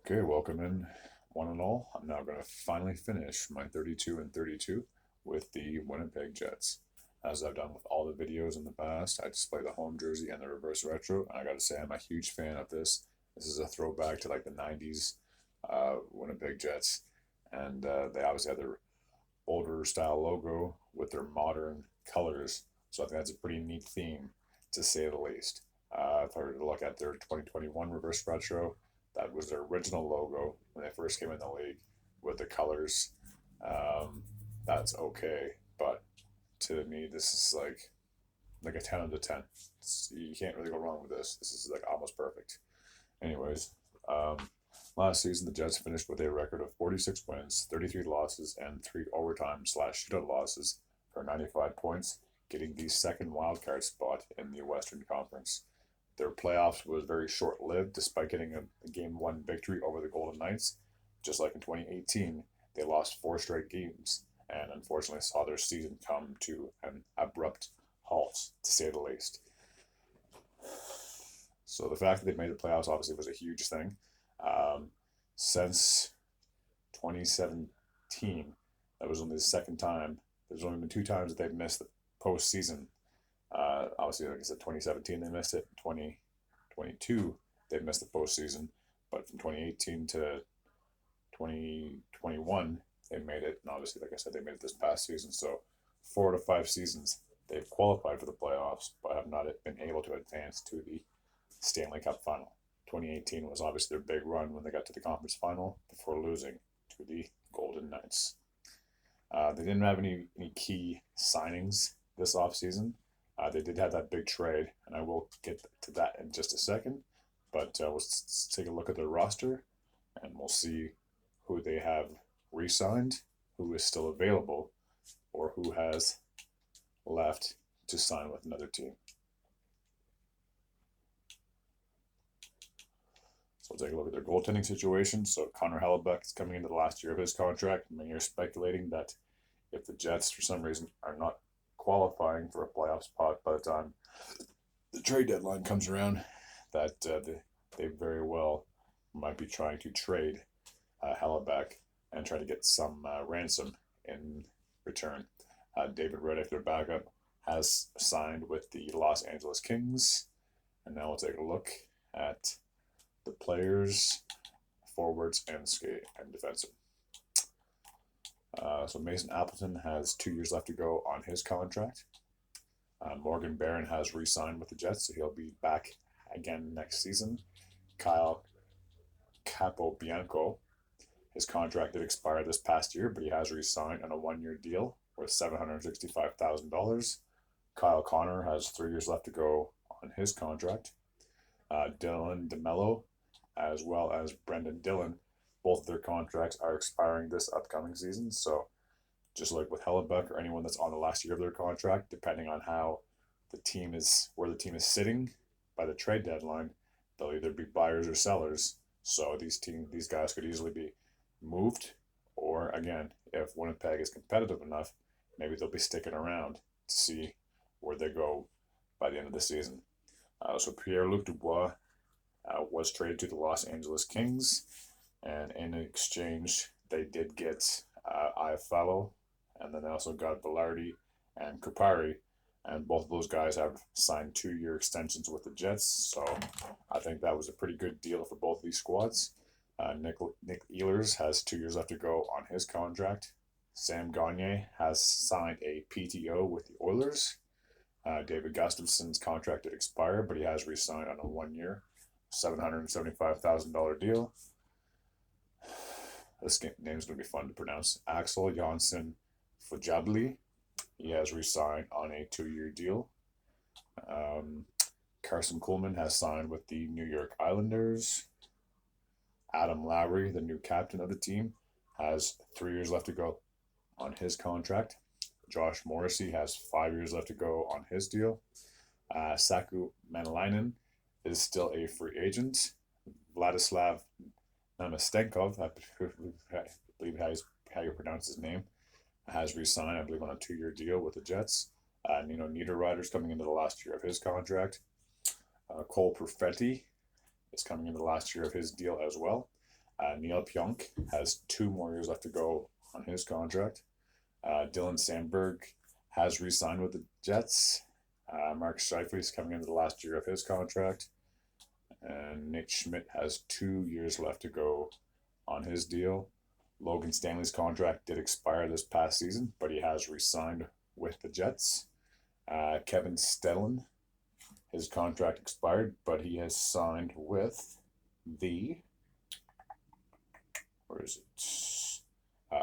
Okay, welcome in, one and all. I'm now going to finally finish my 32 and 32 with the Winnipeg Jets. As I've done with all the videos in the past, I display the home jersey and the reverse retro, and I got to say, I'm a huge fan of this. This is a throwback to like the 90s Winnipeg Jets, and they obviously have their older style logo with their modern colors. So I think that's a pretty neat theme, to say the least. If I were to look at their 2021 reverse retro, that was their original logo when they first came in the league with the colors. Um, that's okay, but to me, this is like a 10 out of 10. You can't really go wrong with this. This is like almost perfect. Anyways, um, last season the Jets finished with a record of 46 wins, 33 losses, and 3 overtime/shootout losses for 95 points, getting the second wildcard spot in the Western Conference. Their playoffs was very short-lived, despite getting a game-1 victory over the Golden Knights. Just like in 2018, they lost 4 straight games and unfortunately saw their season come to an abrupt halt, to say the least. So the fact that they made the playoffs obviously was a huge thing. Um, since 2017, that was only the second time. There's only been 2 times that they've missed the postseason. Obviously, like I said, 2017 they missed it. 2022 they missed the postseason, but from 2018 to 2021 they made it. And obviously, like I said, they made it this past season. So 4 to 5 seasons they've qualified for the playoffs, but have not been able to advance to the Stanley Cup final. 2018 was obviously their big run when they got to the conference final before losing to the Golden Knights. They didn't have any key signings this offseason. They did have that big trade, and I will get to that in just a second. But we'll take a look at their roster, and we'll see who they have re signed, who is still available, or who has left to sign with another team. So we'll take a look at their goaltending situation. So Connor Hellebuck is coming into the last year of his contract. Many are speculating that if the Jets, for some reason, are not qualifying for a playoff spot by the time the trade deadline comes around, that they very well might be trying to trade Hellebuck and try to get some ransom in return. David Reddick, their backup, has signed with the Los Angeles Kings. And now we'll take a look at the players, forwards, and skate and defensive. So Mason Appleton has 2 years left to go on his contract. Morgan Barron has re-signed with the Jets, so he'll be back again next season. Kyle Capobianco, his contract did expire this past year, but he has re-signed on a 1-year deal worth $765,000. Kyle Connor has 3 years left to go on his contract. Dylan DeMello, as well as Brendan Dillon, both of their contracts are expiring this upcoming season. So just like with Hellebuck or anyone that's on the last year of their contract, depending on how where the team is sitting by the trade deadline, they'll either be buyers or sellers. So these guys could easily be moved, or again, if Winnipeg is competitive enough, maybe they'll be sticking around to see where they go by the end of the season. So Pierre-Luc Dubois was traded to the Los Angeles Kings, and in exchange, they did get Iafallo, and then they also got Velarde and Kupari, and both of those guys have signed 2-year extensions with the Jets. So I think that was a pretty good deal for both these squads. Nick Ehlers has 2 years left to go on his contract. Sam Gagner has signed a PTO with the Oilers. David Gustafson's contract did expire, but he has re-signed on a 1-year, $775,000 deal. This name is going to be fun to pronounce. Axel Jonsson Fujabli. He has re-signed on a 2-year deal. Carson Coleman has signed with the New York Islanders. Adam Lowry, the new captain of the team, has 3 years left to go on his contract. Josh Morrissey has 5 years left to go on his deal. Saku Manalainen is still a free agent. Vladislav Namastenkov, I believe how you pronounce his name, has re-signed, I believe, on a 2-year deal with the Jets. Nino Niederreiter's coming into the last year of his contract. Cole Perfetti is coming into the last year of his deal as well. Neil Pionk has 2 more years left to go on his contract. Dylan Sandberg has re-signed with the Jets. Mark Scheifele is coming into the last year of his contract. And Nate Schmidt has 2 years left to go on his deal. Logan Stanley's contract did expire this past season, but he has re-signed with the Jets. Kevin Stedlin, his contract expired, but he has signed with the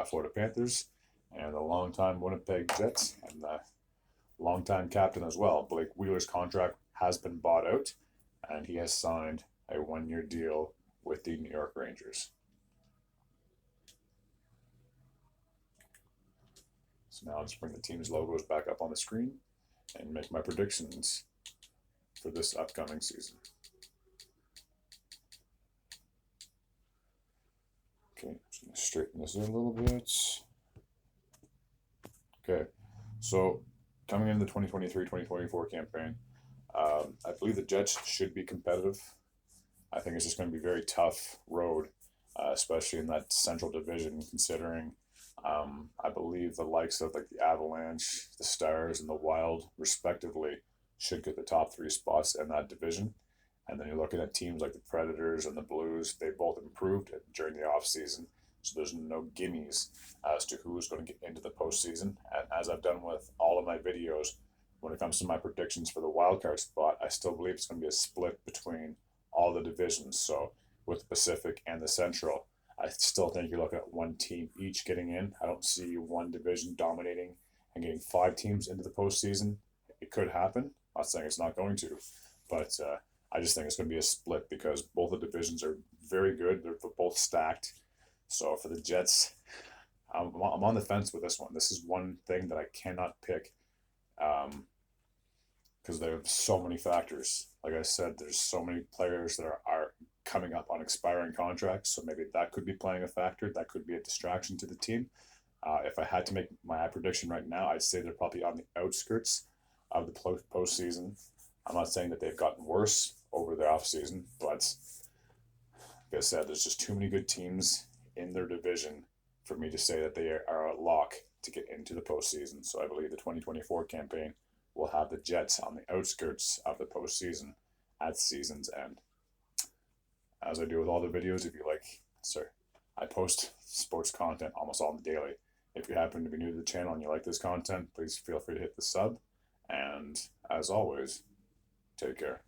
Florida Panthers and the longtime Winnipeg Jets and the longtime captain as well. Blake Wheeler's contract has been bought out, and he has signed a 1-year deal with the New York Rangers. So now I'll just bring the team's logos back up on the screen and make my predictions for this upcoming season. Okay, just going to straighten this in a little bit. Okay, so coming into the 2023-2024 campaign, I believe the Jets should be competitive. I think it's just going to be a very tough road, especially in that Central Division, considering I believe the likes of like the Avalanche, the Stars, and the Wild, respectively, should get the top 3 spots in that division. And then you're looking at teams like the Predators and the Blues. They both improved during the offseason, so there's no gimmies as to who's going to get into the postseason. And as I've done with all of my videos, when it comes to my predictions for the wildcard spot, I still believe it's going to be a split between all the divisions. So with the Pacific and the Central, I still think you're looking at one team each getting in. I don't see one division dominating and getting 5 teams into the postseason. It could happen. I'm not saying it's not going to, but I just think it's going to be a split because both the divisions are very good. They're both stacked. So for the Jets, I'm on the fence with this one. This is one thing that I cannot pick because there are so many factors. Like I said, there's so many players that are coming up on expiring contracts. So maybe that could be playing a factor. That could be a distraction to the team. If I had to make my prediction right now, I'd say they're probably on the outskirts of the postseason. I'm not saying that they've gotten worse over the offseason, but like I said, there's just too many good teams in their division for me to say that they are a lock to get into the postseason. So I believe the 2024 campaign will have the Jets on the outskirts of the postseason at season's end. As I do with all the videos, if you like, I post sports content almost all daily. If you happen to be new to the channel and you like this content, please feel free to hit the sub. And as always, take care.